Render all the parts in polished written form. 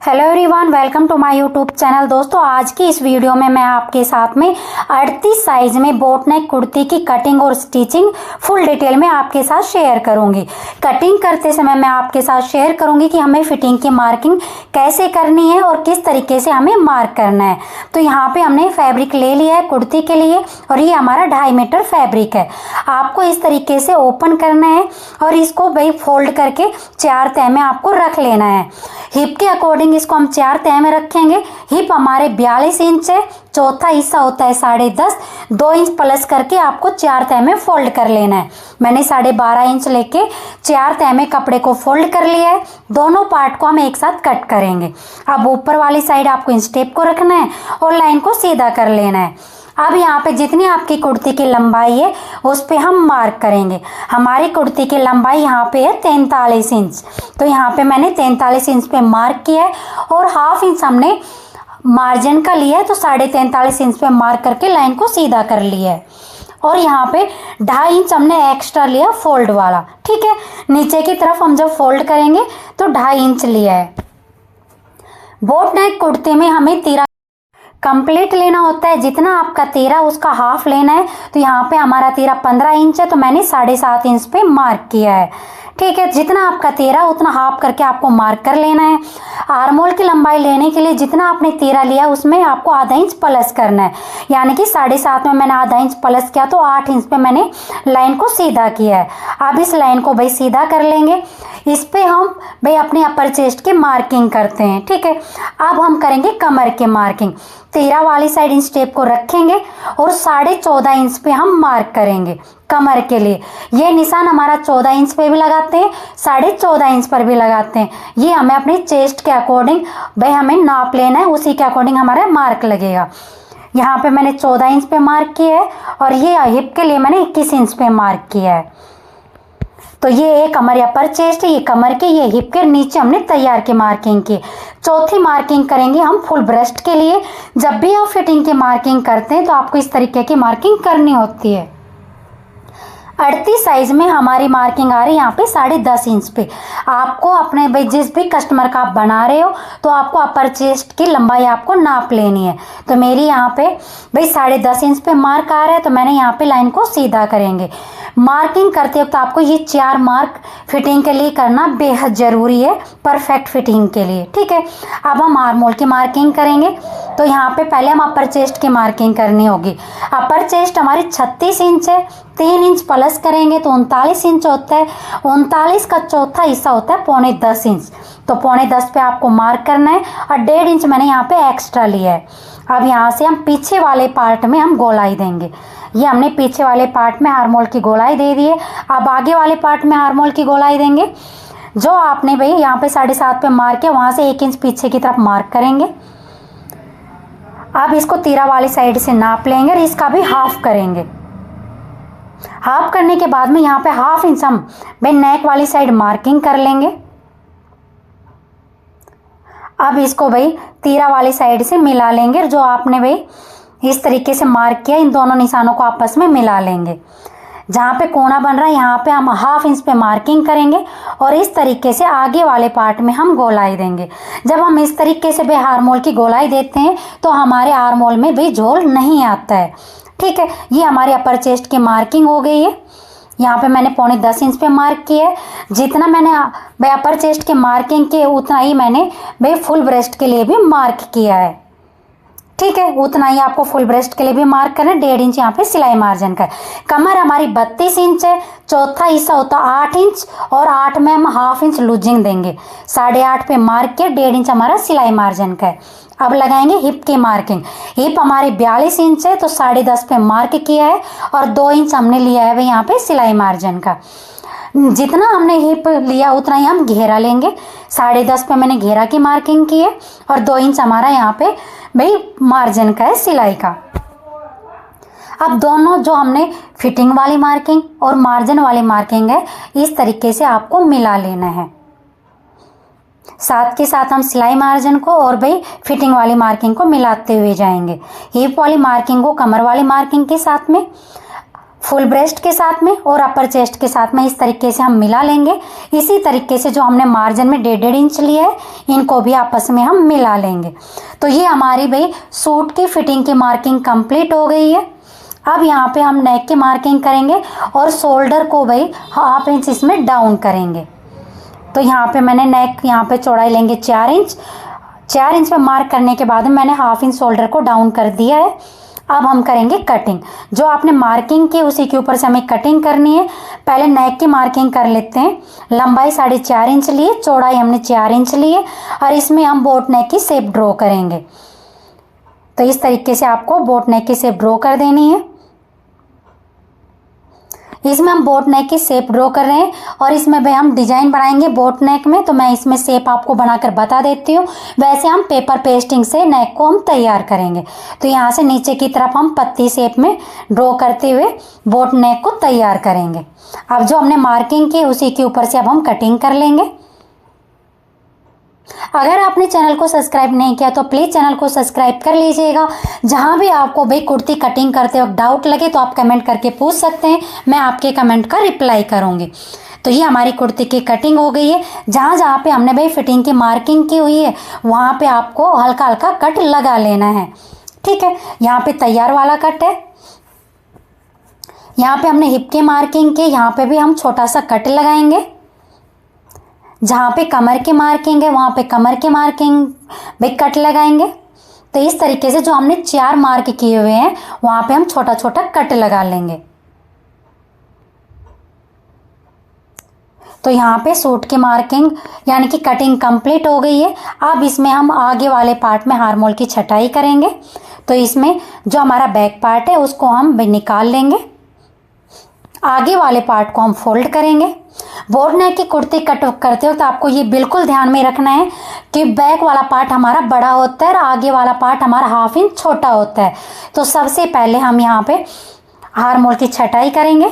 Hello everyone, welcome to my YouTube channel. दोस्तों, आज की इस वीडियो में मैं आपके साथ में 38 साइज में बोट नेक कुर्ती की कटिंग और स्टिचिंग फुल डिटेल में आपके साथ शेयर करूंगी। कटिंग करते समय मैं आपके साथ शेयर करूंगी कि हमें फिटिंग की मार्किंग कैसे करनी है और किस तरीके से हमें मार्क करना है। तो यहाँ पे हमने फैब्रिक ले लिया है कुर्ती के लिए और ये हमारा 2.5 मीटर फैब्रिक है। आपको इस तरीके से ओपन करना है और इसको भाई फोल्ड करके 4 तह में आपको रख लेना है। हिप के अकॉर्डिंग इसको हम 4 तह में रखेंगे। हिप हमारे 42 इंच है, चौथा हिस्सा होता है 10.5, 2 इंच प्लस करके आपको 4 तह में फोल्ड कर लेना है। मैंने 12.5 इंच लेके 4 तह में कपड़े को फोल्ड कर लिया है। दोनों पार्ट को हम एक साथ कट करेंगे। अब ऊपर वाली साइड आपको इंच टेप को रखना है और लाइन को सीधा कर लेना है। अब यहाँ पे जितनी आपकी कुर्ती की लंबाई है उस पे हम मार्क करेंगे। हमारी कुर्ती की लंबाई यहाँ पे है 43 इंच, तो यहाँ पे मैंने 43 इंच पे मार्क किया है और 1/2 इंच हमने मार्जिन का लिया है, तो 43.5 इंच पे मार्क करके लाइन को सीधा कर लिया है। और यहाँ पे 2.5 इंच हमने एक्स्ट्रा लिया फोल्ड वाला। ठीक है, नीचे की तरफ हम जब फोल्ड करेंगे तो 2.5 इंच लिया है। बोट नेक कुर्ती में हमें तीरा कंप्लीट लेना होता है। जितना आपका तीरा उसका हाफ लेना है। तो यहाँ पे हमारा तीरा 15 इंच है, तो मैंने 7.5 इंच पे मार्क किया है। ठीक है, जितना आपका तीरा उतना हाफ करके आपको मार्क कर लेना है। आर्मोल की लंबाई लेने के लिए जितना आपने तीरा लिया उसमें आपको आधा इंच प्लस करना है, यानी कि 7.5 में मैंने आधा इंच प्लस किया तो 8 इंच पे मैंने लाइन को सीधा किया है। अब इस लाइन को भाई सीधा कर लेंगे। इस पे हम भाई अपने अपर चेस्ट की मार्किंग करते हैं। ठीक है, अब हम करेंगे कमर की मार्किंग। तीरा वाली साइड इंच टेप को रखेंगे और 14.5 इंच पे हम मार्क करेंगे कमर के लिए। ये निशान हमारा 14 इंच पे भी लगाते हैं, 14.5 इंच पर भी लगाते हैं। ये हमें अपने चेस्ट के अकॉर्डिंग भाई हमें नाप लेना है, उसी के अकॉर्डिंग हमारा मार्क लगेगा। यहाँ पे मैंने 14 इंच पे मार्क किया है और ये हिप के लिए मैंने 21 इंच पे मार्क किया है। तो ये एक हमारे अपर चेस्ट है, ये कमर के, ये हिप के नीचे हमने तैयार की मार्किंग की। चौथी मार्किंग करेंगे हम फुल ब्रेस्ट के लिए। जब भी आप फिटिंग की मार्किंग करते हैं तो आपको इस तरीके की मार्किंग करनी होती है। 38 साइज में हमारी मार्किंग आ रही है यहाँ पे 10.5 इंच पे। आपको अपने भाई जिस भी कस्टमर का आप बना रहे हो तो आपको अपर चेस्ट की लंबाई आपको नाप लेनी है। तो मेरी यहाँ पे भाई 10.5 इंच पे मार्क आ रहा है, तो मैंने यहाँ पे लाइन को सीधा करेंगे। मार्किंग करते वक्त आपको ये 4 मार्क फिटिंग के लिए करना बेहद ज़रूरी है, परफेक्ट फिटिंग के लिए। ठीक है, अब हम आर्मोल की मार्किंग करेंगे। तो यहाँ पे पहले हम अपर चेस्ट की मार्किंग करनी होगी। अपर चेस्ट हमारी 36 इंच है, 3 इंच प्लस करेंगे तो 39 इंच होता है। 39 का चौथा हिस्सा होता है 10.25 इंच, तो 10.25 पे आपको मार्क करना है और 1.5 इंच मैंने यहाँ पे एक्स्ट्रा लिया है। अब यहाँ से हम पीछे वाले पार्ट में हम गोलाई देंगे। ये हमने पीछे वाले पार्ट में आर्मोल की गोलाई दे दी है। अब आगे वाले पार्ट में आर्मोल की गोलाई देंगे। जो आपने भाई यहाँ पे 7.5 पे मार्क किया वहाँ से 1 इंच पीछे की तरफ मार्क करेंगे। अब इसको तीरा वाली साइड से नाप लेंगे और इसका भी हाफ करेंगे। हाफ करने के बाद में यहाँ पे 1/2 इंच हम भाई नेक वाली साइड मार्किंग कर लेंगे। अब इसको भाई तीरा वाली साइड से मिला लेंगे। जो आपने भाई इस तरीके से मार्क किया इन दोनों निशानों को आपस में मिला लेंगे। जहाँ पे कोना बन रहा है यहाँ पे हम 1/2 इंच पे मार्किंग करेंगे और इस तरीके से आगे वाले पार्ट में हम गोलाई देंगे। जब हम इस तरीके से भाई आर्मोल की गोलाई देते हैं तो हमारे आर्मोल में भी झोल नहीं आता है। ठीक है, ये हमारे अपर चेस्ट की मार्किंग हो गई है। यहाँ पे मैंने 10.25 इंच पे मार्क किया है। जितना मैंने भाई अपर चेस्ट के मार्किंग किए उतना ही मैंने भाई फुल ब्रेस्ट के लिए भी मार्क किया है। ठीक है, उतना ही आपको फुल ब्रेस्ट के लिए भी मार्क करना है। 1.5 इंच यहाँ पे सिलाई मार्जिन का है। कमर हमारी 32 इंच है, चौथा हिस्सा होता 8 इंच और 8 में हम 1/2 इंच लूजिंग देंगे। 8.5 पे मार्क किया, 1.5 इंच हमारा सिलाई मार्जिन का है। अब लगाएंगे हिप की मार्किंग। हिप हमारी 42 इंच है, तो 10.5 पे मार्क किया है और 2 इंच हमने लिया है भाई यहाँ पे सिलाई मार्जिन का। जितना हमने हिप लिया उतना ही हम घेरा लेंगे। 10.5 पे मैंने घेरा की मार्किंग की है और 2 इंच हमारा यहाँ पे भाई मार्जिन का है सिलाई का। अब दोनों जो हमने फिटिंग वाली मार्किंग और मार्जिन वाली मार्किंग है इस तरीके से आपको मिला लेना है। साथ के साथ हम सिलाई मार्जिन को और भाई फिटिंग वाली मार्किंग को मिलाते हुए जाएंगे। हिप वाली मार्किंग को कमर वाली मार्किंग के साथ में, फुल ब्रेस्ट के साथ में और अपर चेस्ट के साथ में इस तरीके से हम मिला लेंगे। इसी तरीके से जो हमने मार्जिन में 1.5 इंच लिया है इनको भी आपस में हम मिला लेंगे। तो ये हमारी भाई सूट की फिटिंग की मार्किंग कंप्लीट हो गई है। अब यहाँ पे हम नेक की मार्किंग करेंगे और शोल्डर को भाई 1/2 इंच इसमें डाउन करेंगे। तो यहाँ पे मैंने नेक यहाँ पे चौड़ाई लेंगे 4 इंच। 4 इंच पे मार्क करने के बाद मैंने 1/2 इंच शोल्डर को डाउन कर दिया है। अब हम करेंगे कटिंग। जो आपने मार्किंग की उसी के ऊपर से हमें कटिंग करनी है। पहले नेक की मार्किंग कर लेते हैं। लंबाई 4.5 इंच लिए, चौड़ाई हमने 4 इंच लिए और इसमें हम बोट नेक की शेप ड्रॉ करेंगे। तो इस तरीके से आपको बोट नेक की शेप ड्रॉ कर देनी है। इसमें हम बोट नेक की शेप ड्रॉ कर रहे हैं और इसमें भाई हम डिजाइन बनाएंगे बोट नेक में। तो मैं इसमें शेप आपको बनाकर बता देती हूँ। वैसे हम पेपर पेस्टिंग से नेक को हम तैयार करेंगे। तो यहाँ से नीचे की तरफ हम पत्ती शेप में ड्रॉ करते हुए बोट नेक को तैयार करेंगे। अब जो हमने मार्किंग की उसी के ऊपर से अब हम कटिंग कर लेंगे। अगर आपने चैनल को सब्सक्राइब नहीं किया तो प्लीज़ चैनल को सब्सक्राइब कर लीजिएगा। जहां भी आपको भाई कुर्ती कटिंग करते वक्त डाउट लगे तो आप कमेंट करके पूछ सकते हैं, मैं आपके कमेंट का रिप्लाई करूंगी। तो ये हमारी कुर्ती की कटिंग हो गई है। जहां जहां पे हमने भाई फिटिंग की मार्किंग की हुई है वहां पे आपको हल्का हल्का कट लगा लेना है। ठीक है, यहाँ पे तैयार वाला कट है। यहाँ पे हमने हिप की मार्किंग की, यहाँ पे भी हम छोटा सा कट लगाएंगे। जहाँ पे कमर की मार्किंग है वहाँ पे कमर की मार्किंग भी कट लगाएंगे। तो इस तरीके से जो हमने 4 मार्क किए हुए हैं वहाँ पे हम छोटा छोटा कट लगा लेंगे। तो यहाँ पे सूट की मार्किंग यानी कि कटिंग कंप्लीट हो गई है। अब इसमें हम आगे वाले पार्ट में हार्मोल की छटाई करेंगे। तो इसमें जो हमारा बैक पार्ट है उसको हम निकाल लेंगे। आगे वाले पार्ट को हम फोल्ड करेंगे। बोट नेक की कुर्ती कट करते हो तो आपको ये बिल्कुल ध्यान में रखना है कि बैक वाला पार्ट हमारा बड़ा होता है और आगे वाला पार्ट हमारा 1/2 इंच छोटा होता है। तो सबसे पहले हम यहाँ पे हार्मोल की छटाई करेंगे।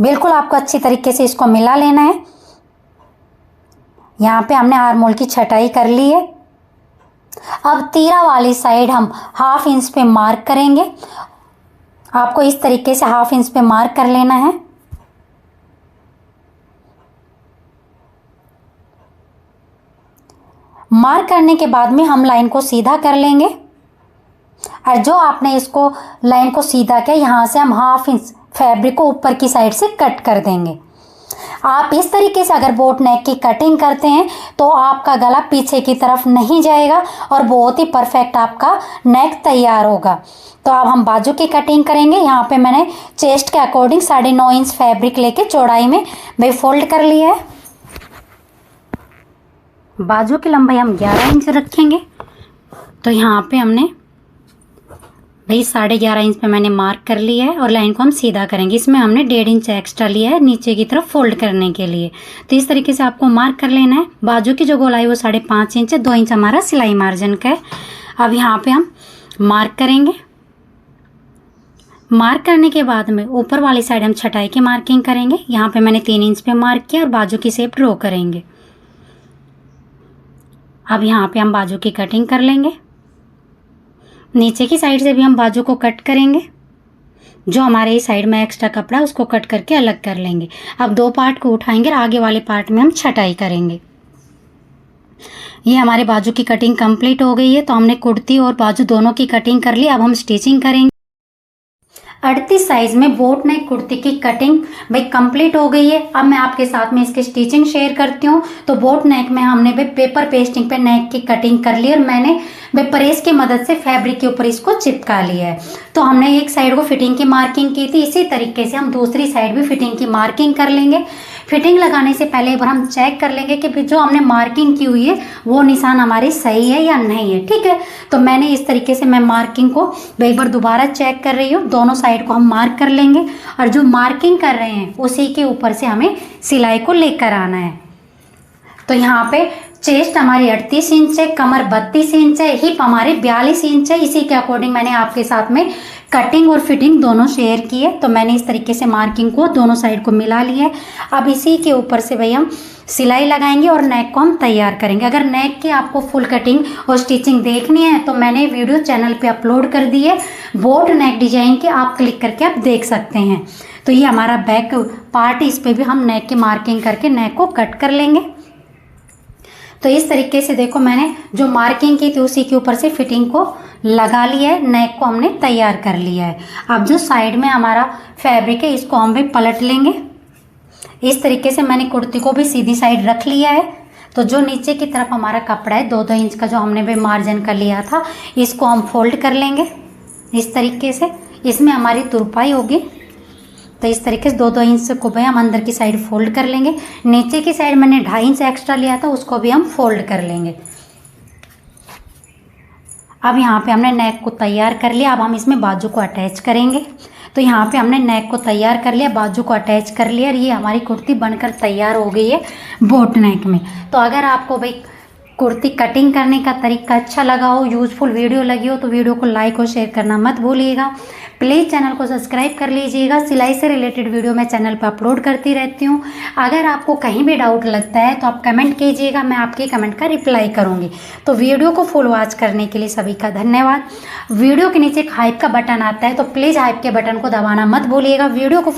बिल्कुल आपको अच्छी तरीके से इसको मिला लेना है। यहाँ पे हमने हार्मोल की छटाई कर ली है। अब तीरा वाली साइड हम 1/2 इंच पे मार्क करेंगे। आपको इस तरीके से 1/2 इंच पे मार्क कर लेना है। मार्क करने के बाद में हम लाइन को सीधा कर लेंगे और जो आपने इसको लाइन को सीधा किया यहाँ से हम 1/2 इंच फैब्रिक को ऊपर की साइड से कट कर देंगे। आप इस तरीके से अगर बोट नेक की कटिंग करते हैं तो आपका गला पीछे की तरफ नहीं जाएगा और बहुत ही परफेक्ट आपका नेक तैयार होगा। तो अब हम बाजू की कटिंग करेंगे। यहाँ पे मैंने चेस्ट के अकॉर्डिंग 9.5 इंच फैब्रिक लेके चौड़ाई में भाई फोल्ड कर लिया है। बाजू की लंबाई हम 11 इंच रखेंगे। तो यहाँ पे हमने भाई 11.5 इंच पे मैंने मार्क कर लिया है और लाइन को हम सीधा करेंगे। इसमें हमने 1.5 इंच एक्स्ट्रा लिया है नीचे की तरफ फोल्ड करने के लिए। तो इस तरीके से आपको मार्क कर लेना है। बाजू की जो गोलाई वो 5.5 इंच है, 2 इंच हमारा सिलाई मार्जिन का है। अब यहाँ पे हम मार्क करेंगे। मार्क करने के बाद में ऊपर वाली साइड हम छटाई की मार्किंग करेंगे। यहाँ पे मैंने 3 इंच पे मार्क किया और बाजू की शेप ड्रॉ करेंगे। अब यहाँ पे हम बाजू की कटिंग कर लेंगे। नीचे की साइड से भी हम बाजू को कट करेंगे। जो हमारे इस साइड में एक्स्ट्रा कपड़ा उसको कट करके अलग कर लेंगे। अब 2 पार्ट को उठाएंगे और आगे वाले पार्ट में हम छटाई करेंगे। ये हमारे बाजू की कटिंग कंप्लीट हो गई है। तो हमने कुर्ती और बाजू दोनों की कटिंग कर ली। अब हम स्टिचिंग करेंगे। 38 साइज में बोट नेक कुर्ती की कटिंग भाई कंप्लीट हो गई है। अब मैं आपके साथ में इसकी स्टिचिंग शेयर करती हूँ। तो बोट नेक में हमने भाई पेपर पेस्टिंग पे नेक की कटिंग कर ली और मैंने भाई प्रेस की मदद से फैब्रिक के ऊपर इसको चिपका लिया है। तो हमने एक साइड को फिटिंग की मार्किंग की थी, इसी तरीके से हम दूसरी साइड भी फिटिंग की मार्किंग कर लेंगे। फिटिंग लगाने से पहले एक बार हम चेक कर लेंगे कि जो हमने मार्किंग की हुई है वो निशान हमारे सही है या नहीं है। ठीक है, तो मैंने इस तरीके से मैं मार्किंग को एक बार दोबारा चेक कर रही हूँ। दोनों साइड को हम मार्क कर लेंगे और जो मार्किंग कर रहे हैं उसी के ऊपर से हमें सिलाई को लेकर आना है। तो यहाँ पे चेस्ट हमारी 38 इंच है, कमर 32 इंच है, हिप हमारे 42 इंच है। इसी के अकॉर्डिंग मैंने आपके साथ में कटिंग और फिटिंग दोनों शेयर की है। तो मैंने इस तरीके से मार्किंग को दोनों साइड को मिला लिया है। अब इसी के ऊपर से भाई हम सिलाई लगाएंगे और नेक को हम तैयार करेंगे। अगर नेक की आपको फुल कटिंग और स्टिचिंग देखनी है तो मैंने वीडियो चैनल पे अपलोड कर दी है, बोट नेक डिजाइन के, आप क्लिक करके आप देख सकते हैं। तो ये हमारा बैक पार्ट, इस पे भी हम नेक की मार्किंग करके नेक को कट कर लेंगे। तो इस तरीके से देखो मैंने जो मार्किंग की थी उसी के ऊपर से फिटिंग को लगा लिया है, नेक को हमने तैयार कर लिया है। अब जो साइड में हमारा फैब्रिक है इसको हम भी पलट लेंगे। इस तरीके से मैंने कुर्ती को भी सीधी साइड रख लिया है। तो जो नीचे की तरफ हमारा कपड़ा है 2-2 इंच का जो हमने भी मार्जिन कर लिया था, इसको हम फोल्ड कर लेंगे इस तरीके से। इसमें हमारी तुरपाई होगी, तो इस तरीके से 2-2 इंच को भी हम अंदर की साइड फोल्ड कर लेंगे। नीचे की साइड मैंने 2.5 इंच एक्स्ट्रा लिया था, उसको भी हम फोल्ड कर लेंगे। अब यहाँ पे हमने नेक को तैयार कर लिया। अब हम इसमें बाजू को अटैच करेंगे। तो यहाँ पे हमने नेक को तैयार कर लिया, बाजू को अटैच कर लिया और ये हमारी कुर्ती बनकर तैयार हो गई है बोट नेक में। तो अगर आपको भाई कुर्ती कटिंग करने का तरीका अच्छा लगा हो, यूज़फुल वीडियो लगी हो, तो वीडियो को लाइक और शेयर करना मत भूलिएगा। प्लीज़ चैनल को सब्सक्राइब कर लीजिएगा। सिलाई से रिलेटेड वीडियो मैं चैनल पर अपलोड करती रहती हूँ। अगर आपको कहीं भी डाउट लगता है तो आप कमेंट कीजिएगा, मैं आपके कमेंट का रिप्लाई करूँगी। तो वीडियो को फुल वॉच करने के लिए सभी का धन्यवाद। वीडियो के नीचे एक हाइप का बटन आता है, तो प्लीज़ हाइप के बटन को दबाना मत भूलिएगा। वीडियो को